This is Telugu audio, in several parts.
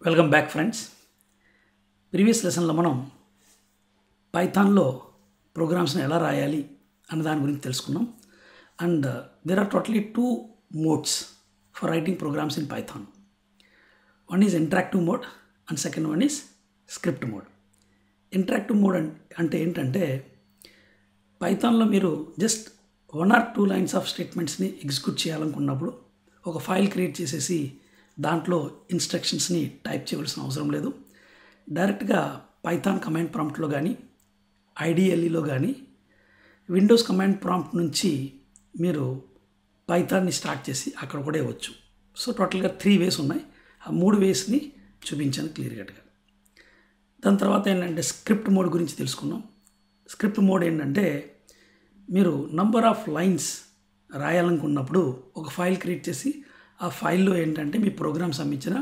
Welcome back friends. ప్రీవియస్ లెసన్లో మనం పైథాన్లో ప్రోగ్రామ్స్ని ఎలా రాయాలి అన్న దాని గురించి తెలుసుకున్నాం. And there are totally two modes for writing programs in Python. One is interactive mode and second one is script mode. Interactive mode అంటే ఏంటంటే పైథాన్లో మీరు జస్ట్ 1 or 2 లైన్స్ ఆఫ్ స్టేట్మెంట్స్ని ఎగ్జిక్యూట్ చేయాలనుకున్నప్పుడు ఒక ఫైల్ క్రియేట్ చేసేసి దాంట్లో ఇన్స్ట్రక్షన్స్ని టైప్ చేయవలసిన అవసరం లేదు. డైరెక్ట్గా పైథాన్ కమాండ్ ప్రాంప్ట్లో కానీ ఐడిఎల్ఈలో కానీ విండోస్ కమాండ్ ప్రాంప్ట్ నుంచి మీరు పైథాన్ని స్టార్ట్ చేసి అక్కడ కూడా ఇవ్వచ్చు. సో టోటల్గా 3 వేస్ ఉన్నాయి. ఆ 3 వేస్ని చూపించాను క్లియర్ కట్గా. దాని తర్వాత ఏంటంటే స్క్రిప్ట్ మోడ్ గురించి తెలుసుకున్నాం. స్క్రిప్ట్ మోడ్ ఏంటంటే మీరు నంబర్ ఆఫ్ లైన్స్ రాయాలనుకున్నప్పుడు ఒక ఫైల్ క్రియేట్ చేసి ఆ ఫైల్లో ఏంటంటే మీ ప్రోగ్రామ్ సంబంధించిన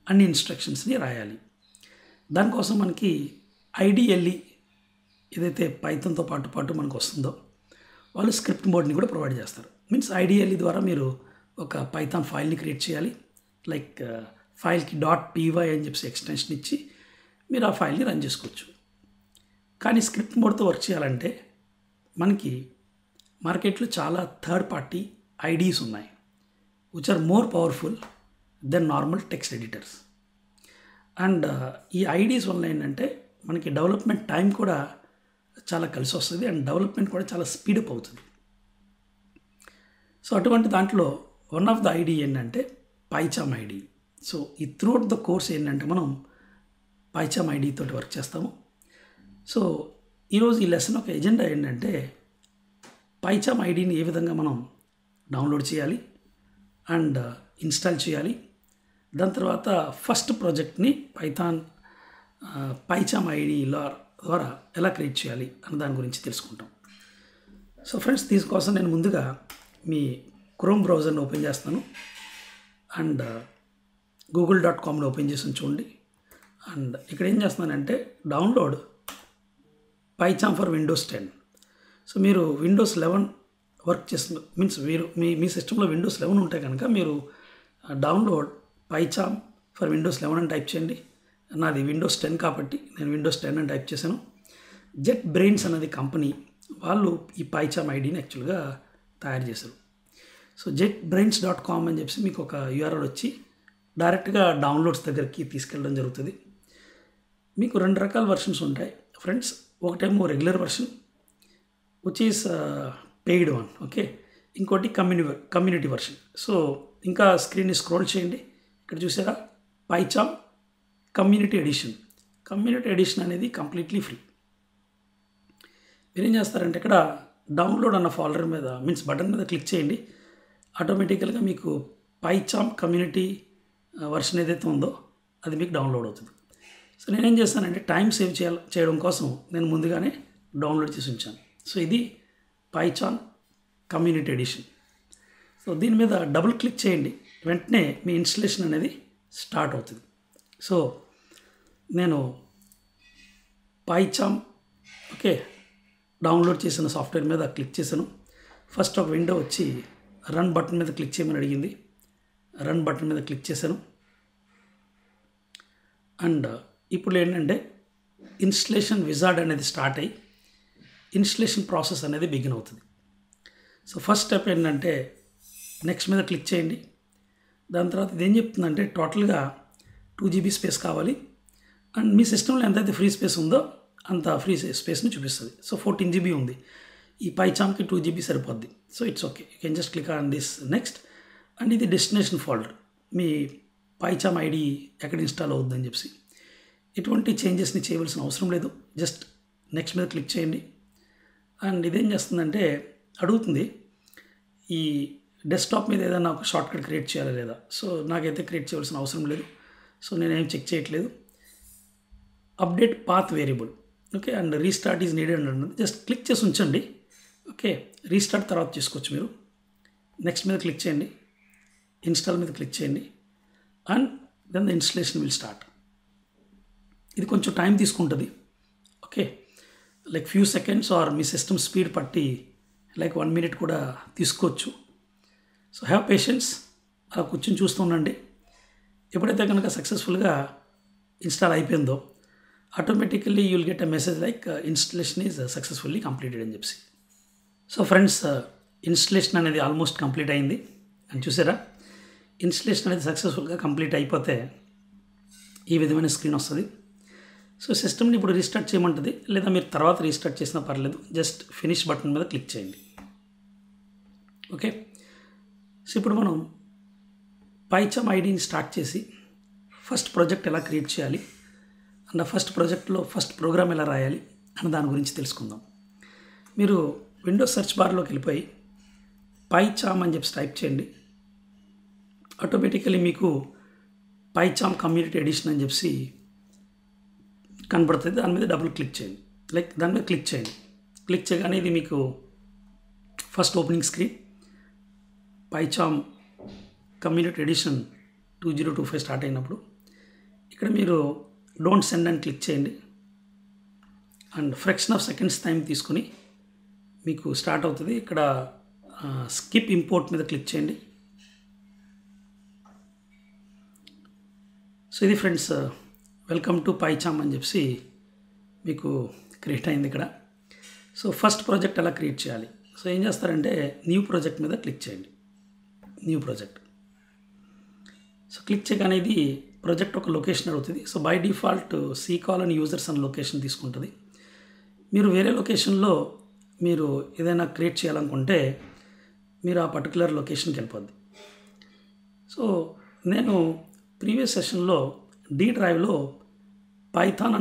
అన్ని ఇన్స్ట్రక్షన్స్ని రాయాలి. దానికోసం మనకి ఐడిఎల్ఈ ఏదైతే పైథాన్తో పాటు మనకు వస్తుందో వాళ్ళు స్క్రిప్ట్ మోడ్ని కూడా ప్రొవైడ్ చేస్తారు. మీన్స్ ఐడిఎల్ఈ ద్వారా మీరు ఒక పైథాన్ ఫైల్ని క్రియేట్ చేయాలి. లైక్ ఫైల్కి .py అని చెప్పి ఎక్స్టెన్షన్ ఇచ్చి మీరు ఆ ఫైల్ని రన్ చేసుకోవచ్చు. కానీ స్క్రిప్ట్ మోడ్తో వర్క్ చేయాలంటే మనకి మార్కెట్లో చాలా థర్డ్ పార్టీ ఐడీస్ ఉన్నాయి which are more powerful than normal text editors. And ఈ ఐడీస్ వల్ల ఏంటంటే మనకి డెవలప్మెంట్ టైం కూడా చాలా కలిసి వస్తుంది అండ్ డెవలప్మెంట్ కూడా చాలా స్పీడప్ అవుతుంది. సో అటువంటి దాంట్లో వన్ ఆఫ్ ద ఐడి ఏంటంటే పైచామ్ ఐడి. సో ఈ త్రూఅవుట్ ద కోర్స్ ఏంటంటే మనం పైచామ్ ఐడి తోటి వర్క్ చేస్తాము. సో ఈరోజు ఈ లెసన్ ఒక ఎజెండా ఏంటంటే పైచామ్ ఐడిని ఏ విధంగా మనం డౌన్లోడ్ చేయాలి అండ్ ఇన్స్టాల్ చేయాలి, దాని తర్వాత ఫస్ట్ ప్రాజెక్ట్ని పైచామ్ ఐడి ద్వారా ఎలా క్రియేట్ చేయాలి అన్న దాని గురించి తెలుసుకుంటాం. సో ఫ్రెండ్స్, దీనికోసం నేను ముందుగా మీ క్రోమ్ బ్రౌజర్ని ఓపెన్ చేస్తాను అండ్ google.comని ఓపెన్ చేసి చూడండి. అండ్ ఇక్కడ ఏం చేస్తున్నానంటే డౌన్లోడ్ పైచామ్ ఫర్ విండోస్ 10. సో మీరు విండోస్ 11 వర్క్ చేస్తున్న మీన్స్ మీరు మీ సిస్టంలో విండోస్ 11 ఉంటే కనుక మీరు డౌన్లోడ్ పైచామ్ ఫర్ విండోస్ 11 అని టైప్ చేయండి. నాది విండోస్ 10 కాబట్టి నేను విండోస్ 10 అని టైప్ చేశాను. జెట్ బ్రెయిన్స్ అనేది కంపెనీ వాళ్ళు ఈ పైచామ్ ఐడిని యాక్చువల్గా తయారు చేశారు. సో jetbrains.com అని చెప్పి మీకు ఒక URL వచ్చి డైరెక్ట్గా డౌన్లోడ్స్ దగ్గరికి తీసుకెళ్ళడం జరుగుతుంది. మీకు 2 రకాల వర్షన్స్ ఉంటాయి ఫ్రెండ్స్. ఒకటేమో regular version which is paid one, okay. ఇంకోటి కమ్యూనిటీ వర్షన్. సో ఇంకా స్క్రీన్ని స్క్రోల్ చేయండి. ఇక్కడ చూసారా పైచామ్ కమ్యూనిటీ ఎడిషన్. కమ్యూనిటీ ఎడిషన్ అనేది కంప్లీట్లీ ఫ్రీ. మీరు ఏం చేస్తారంటే ఇక్కడ డౌన్లోడ్ అన్న ఫోల్డర్ మీద మీన్స్ బటన్ మీద క్లిక్ చేయండి. ఆటోమేటికల్గా మీకు పైచామ్ కమ్యూనిటీ వర్షన్ ఏదైతే ఉందో అది మీకు డౌన్లోడ్ అవుతుంది. సో నేనేం చేస్తానంటే టైం సేవ్ చేయడం కోసం నేను ముందుగానే డౌన్లోడ్ చేసి ఉంచాను. సో ఇది పైచామ్ కమ్యూనిటీ ఎడిషన్. సో దీని మీద డబుల్ క్లిక్ చేయండి, వెంటనే మీ ఇన్స్టలేషన్ అనేది స్టార్ట్ అవుతుంది. సో నేను పైచామ్ డౌన్లోడ్ చేసిన సాఫ్ట్వేర్ మీద క్లిక్ చేశాను. ఫస్ట్ ఒక విండో వచ్చి రన్ బటన్ మీద క్లిక్ చేయమని అడిగింది. రన్ బటన్ మీద క్లిక్ చేశాను. అండ్ ఇప్పుడు ఏంటంటే ఇన్స్టలేషన్ విజార్డ్ అనేది స్టార్ట్ అయ్యి ఇన్స్టలేషన్ ప్రాసెస్ అనేది బిగిన్ అవుతుంది. సో ఫస్ట్ స్టెప్ ఏంటంటే నెక్స్ట్ మీద క్లిక్ చేయండి. దాని తర్వాత ఇది ఏం చెప్తుందంటే టోటల్గా 2 GB స్పేస్ కావాలి అండ్ మీ సిస్టంలో ఎంతైతే ఫ్రీ స్పేస్ ఉందో అంత ఫ్రీ స్పేస్ని చూపిస్తుంది. సో 14 GB ఉంది. ఈ పైచామ్కి 2 GB సరిపోద్ది. So it's okay, you can just click on this next. And ఇది డెస్టినేషన్ ఫోల్డర్. మీ పైచామ్ ఐడి ఎక్కడ ఇన్స్టాల్ అవుతుందని చెప్పి ఎటువంటి చేంజెస్ని చేయవలసిన అవసరం లేదు. జస్ట్ నెక్స్ట్ మీద క్లిక్ చేయండి. అండ్ ఇదేం చేస్తుందంటే అడుగుతుంది ఈ డెస్క్టాప్ మీద ఏదైనా ఒక షార్ట్కట్ క్రియేట్ చేయాలా లేదా. సో నాకైతే క్రియేట్ చేయవలసిన అవసరం లేదు. సో నేనేం చెక్ చేయట్లేదు. Update path variable, okay. And restart is needed అన్నది జస్ట్ క్లిక్ చేసి ఉంచండి, ఓకే. రీస్టార్ట్ తర్వాత చేసుకోవచ్చు మీరు. నెక్స్ట్ మీద క్లిక్ చేయండి, ఇన్స్టాల్ మీద క్లిక్ చేయండి and then the installation will start. ఇది కొంచెం టైం తీసుకుంటుంది, okay. Like few seconds or మీ సిస్టమ్ స్పీడ్ పట్టి లైక్ 1 minute కూడా తీసుకోవచ్చు. So have patience. అలా కూర్చొని చూస్తూ ఉండండి. ఎప్పుడైతే కనుక సక్సెస్ఫుల్గా ఇన్స్టాల్ అయిపోయిందో automatically you will get a message like installation is successfully completed అని చెప్పి. సో ఫ్రెండ్స్, ఇన్స్టలేషన్ అనేది ఆల్మోస్ట్ కంప్లీట్ అయింది అని చూసారా. ఇన్స్టలేషన్ అనేది సక్సెస్ఫుల్గా కంప్లీట్ అయిపోతే ఈ విధమైన స్క్రీన్ వస్తుంది. సో సిస్టమ్ని ఇప్పుడు రీస్టార్ట్ చేయమంటుంది, లేదా మీరు తర్వాత రీస్టార్ట్ చేసినా పర్లేదు. జస్ట్ ఫినిష్ బటన్ మీద క్లిక్ చేయండి. ఓకే, సో ఇప్పుడు మనం పైచామ్ ఐడిని స్టార్ట్ చేసి ఫస్ట్ ప్రాజెక్ట్ ఎలా క్రియేట్ చేయాలి అండ్ ఫస్ట్ ప్రాజెక్ట్లో ఫస్ట్ ప్రోగ్రామ్ ఎలా రాయాలి అన్న దాని గురించి తెలుసుకుందాం. మీరు విండోస్ సెర్చ్ బార్లోకి వెళ్ళిపోయి పైచామ్ అని చెప్పి టైప్ చేయండి. ఆటోమేటికలీ మీకు పైచామ్ కమ్యూనిటీ ఎడిషన్ అని చెప్పి కనబడుతుంది. దాని మీద డబుల్ క్లిక్ చేయండి. దాని మీద క్లిక్ చేయండి. క్లిక్ చేయగానే ఇది మీకు first opening screen PyCharm community edition 2025 start అయినప్పుడు ఇక్కడ మీరు డోంట్ సెండ్ అని క్లిక్ చేయండి. And fraction of seconds time తీసుకుని మీకు స్టార్ట్ అవుతుంది. ఇక్కడ స్కిప్ ఇంపోర్ట్ మీద క్లిక్ చేయండి. సో ఇది ఫ్రెండ్స్, వెల్కమ్ టు పైచామ్ అని చెప్పి మీకు క్రియేట్ అయింది ఇక్కడ. సో ఫస్ట్ ప్రాజెక్ట్ ఎలా క్రియేట్ చేయాలి? సో ఏం చేస్తారంటే న్యూ ప్రాజెక్ట్ మీద క్లిక్ చేయండి. న్యూ ప్రాజెక్ట్ సో క్లిక్ చేయగానే ఇది ప్రాజెక్ట్ ఒక లొకేషన్ అడుగుతుంది. సో బై డిఫాల్ట్ సీకాల్ అని యూజర్స్ అని లొకేషన్ తీసుకుంటుంది. మీరు వేరే లొకేషన్లో మీరు ఏదైనా క్రియేట్ చేయాలనుకుంటే మీరు ఆ పర్టికులర్ లొకేషన్కి వెళ్ళిపోద్ది. సో నేను ప్రీవియస్ సెషన్లో డి డ్రైవ్లో python_yt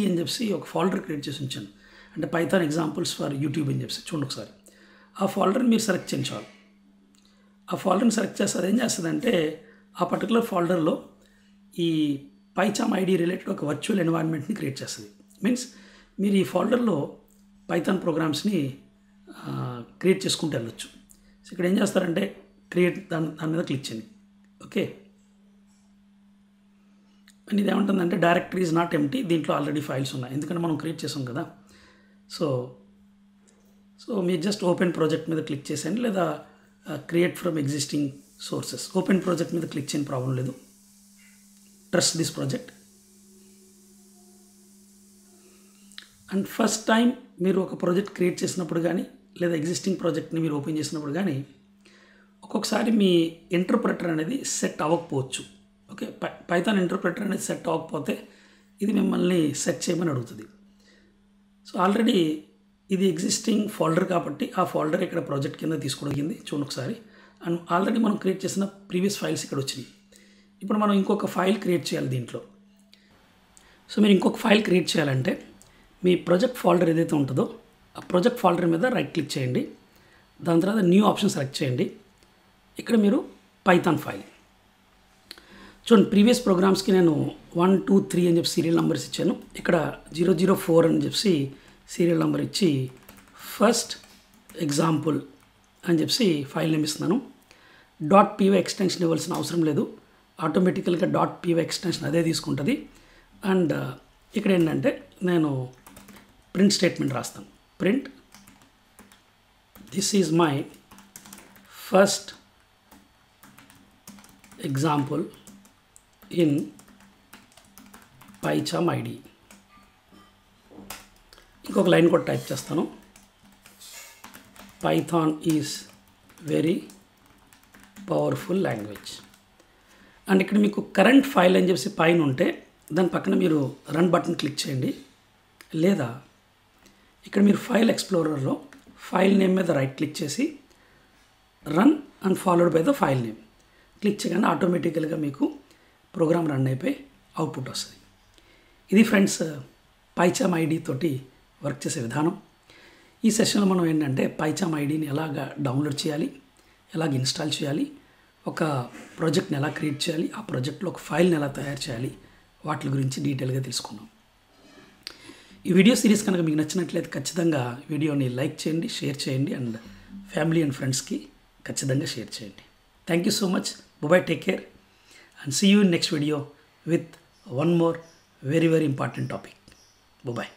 అని చెప్పి ఒక ఫోల్డర్ క్రియేట్ చేసి ఉంచాను. అంటే పైథాన్ ఎగ్జాంపుల్స్ ఫర్ యూట్యూబ్ అని చెప్పి చూడండి ఒకసారి. ఆ ఫోల్డర్ని మీరు సెలెక్ట్ చేయించాలి. ఆ ఫోల్డర్ని సెలెక్ట్ చేస్తే అది ఏం చేస్తుందంటే ఆ పర్టికులర్ ఫోల్డర్లో ఈ పైచామ్ ఐడి రిలేటెడ్ ఒక వర్చువల్ ఎన్వైరన్మెంట్ని క్రియేట్ చేస్తుంది. మీన్స్ మీరు ఈ ఫోల్డర్లో పైథాన్ ప్రోగ్రామ్స్ని క్రియేట్ చేసుకుంటూ వెళ్ళొచ్చు. సో ఇక్కడ ఏం చేస్తారంటే క్రియేట్ దాని మీద క్లిక్ చేయండి. ఓకే, అండ్ ఇది ఏమంటుందంటే డైరెక్టరీ ఈజ్ నాట్ ఎంప్టీ, దీంట్లో ఆల్రెడీ ఫైల్స్ ఉన్నాయి ఎందుకంటే మనం క్రియేట్ చేసాం కదా. సో మీరు జస్ట్ ఓపెన్ ప్రాజెక్ట్ మీద క్లిక్ చేసేయండి, లేదా create from existing sources. Open project మీద క్లిక్ చేయని ప్రాబ్లం లేదు. Trust this project. And first time మీరు ఒక ప్రాజెక్ట్ క్రియేట్ చేసినప్పుడు కానీ లేదా ఎగ్జిస్టింగ్ ప్రాజెక్ట్ని మీరు ఓపెన్ చేసినప్పుడు కానీ ఒక్కొక్కసారి మీ ఇంటర్ప్రెటర్ అనేది సెట్ అవ్వకపోవచ్చు. ఓకే, పైథాన్ ఇంటర్ప్రెటర్ అనేది సెట్ అవ్వకపోతే ఇది మిమ్మల్ని సెట్ చేయమని అడుగుతుంది. సో ఆల్రెడీ ఇది ఎగ్జిస్టింగ్ ఫోల్డర్ కాబట్టి ఆ ఫోల్డర్ ఇక్కడ ప్రాజెక్ట్ కింద తీసుకోగలిగింది. చూడండి ఒకసారి. అండ్ ఆల్రెడీ మనం క్రియేట్ చేసిన ప్రీవియస్ ఫైల్స్ ఇక్కడ వచ్చినాయి. ఇప్పుడు మనం ఇంకొక ఫైల్ క్రియేట్ చేయాలి దీంట్లో. సో మీరు ఇంకొక ఫైల్ క్రియేట్ చేయాలంటే మీ ప్రాజెక్ట్ ఫోల్డర్ ఏదైతే ఉంటుందో ఆ ప్రాజెక్ట్ ఫోల్డర్ మీద రైట్ క్లిక్ చేయండి. దాని తర్వాత న్యూ ఆప్షన్ సెలెక్ట్ చేయండి. ఇక్కడ మీరు పైథాన్ ఫైల్ చూడండి. ప్రీవియస్ ప్రోగ్రామ్స్కి నేను 1, 2, 3 అని చెప్పి సీరియల్ నెంబర్స్ ఇచ్చాను. ఇక్కడ 004 అని చెప్పి సీరియల్ నెంబర్ ఇచ్చి ఫస్ట్ ఎగ్జాంపుల్ అని చెప్పి ఫైల్ నేమ్ ఇస్తున్నాను. .py ఎక్స్టెన్షన్ ఇవ్వాల్సిన అవసరం లేదు. ఆటోమేటికల్గా .py ఎక్స్టెన్షన్ అదే తీసుకుంటుంది. అండ్ ఇక్కడ ఏంటంటే నేను ప్రింట్ స్టేట్మెంట్ రాస్తాను. Print this is my first example in PyCharm IDE. ఇంకొక లైన్ కూడా టైప్ చేస్తాను. Python is very powerful language. And ఇక్కడ మీకు కరెంట్ ఫైల్ అని చెప్పి పైన ఉంటే దాని పక్కన మీరు రన్ బటన్ క్లిక్ చేయండి. లేదా ఇక్కడ మీరు ఫైల్ ఎక్స్ప్లోరర్లో ఫైల్ నేమ్ మీద రైట్ క్లిక్ చేసి run and followed by the file name click చేయగానే ఆటోమేటికల్గా మీకు ప్రోగ్రామ్ రన్ అయిపోయి అవుట్పుట్ వస్తుంది. ఇది ఫ్రెండ్స్ పైచామ్ ఐడి తోటి వర్క్ చేసే విధానం. ఈ సెషన్లో మనం ఏంటంటే పైచామ్ ఐడిని ఎలాగ డౌన్లోడ్ చేయాలి, ఎలాగ ఇన్స్టాల్ చేయాలి, ఒక ప్రాజెక్ట్ని ఎలా క్రియేట్ చేయాలి, ఆ ప్రాజెక్ట్లో ఒక ఫైల్ని ఎలా తయారు చేయాలి, వాటి గురించి డీటెయిల్గా తెలుసుకున్నాం. ఈ వీడియో సిరీస్ కనుక మీకు నచ్చినట్లయితే ఖచ్చితంగా వీడియోని లైక్ చేయండి, షేర్ చేయండి అండ్ ఫ్యామిలీ అండ్ ఫ్రెండ్స్కి ఖచ్చితంగా షేర్ చేయండి. Thank you so much. Bye-bye, take care and see you in next video with one more very important topic. Bye-bye.